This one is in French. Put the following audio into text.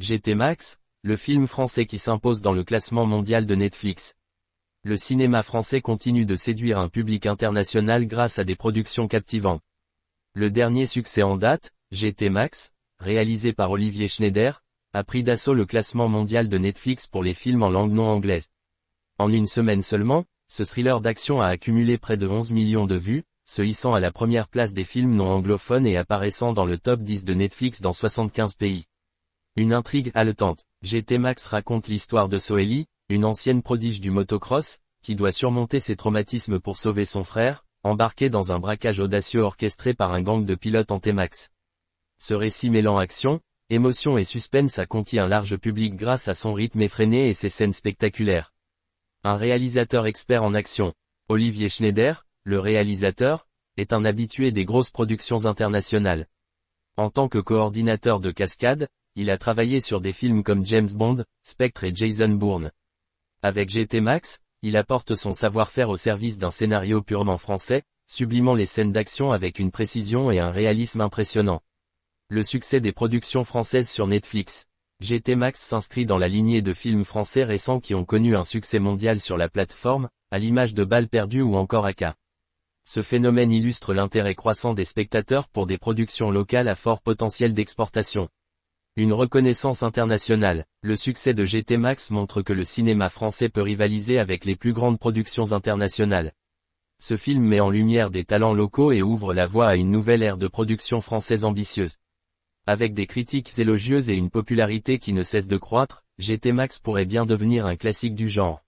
GT Max, le film français qui s'impose dans le classement mondial de Netflix. Le cinéma français continue de séduire un public international grâce à des productions captivantes. Le dernier succès en date, GT Max, réalisé par Olivier Schneider, a pris d'assaut le classement mondial de Netflix pour les films en langue non anglaise. En une semaine seulement, ce thriller d'action a accumulé près de 11 millions de vues, se hissant à la première place des films non anglophones et apparaissant dans le top 10 de Netflix dans 75 pays. Une intrigue haletante. GT Max raconte l'histoire de Soélie, une ancienne prodige du motocross, qui doit surmonter ses traumatismes pour sauver son frère, embarqué dans un braquage audacieux orchestré par un gang de pilotes en T-Max. Ce récit mêlant action, émotion et suspense a conquis un large public grâce à son rythme effréné et ses scènes spectaculaires. Un réalisateur expert en action, Olivier Schneider, le réalisateur, est un habitué des grosses productions internationales. En tant que coordinateur de cascade, il a travaillé sur des films comme James Bond, Spectre et Jason Bourne. Avec GT Max, il apporte son savoir-faire au service d'un scénario purement français, sublimant les scènes d'action avec une précision et un réalisme impressionnants. Le succès des productions françaises sur Netflix. GT Max s'inscrit dans la lignée de films français récents qui ont connu un succès mondial sur la plateforme, à l'image de Balles perdues ou encore Aka. Ce phénomène illustre l'intérêt croissant des spectateurs pour des productions locales à fort potentiel d'exportation. Une reconnaissance internationale. Le succès de GT Max montre que le cinéma français peut rivaliser avec les plus grandes productions internationales. Ce film met en lumière des talents locaux et ouvre la voie à une nouvelle ère de production française ambitieuse. Avec des critiques élogieuses et une popularité qui ne cesse de croître, GT Max pourrait bien devenir un classique du genre.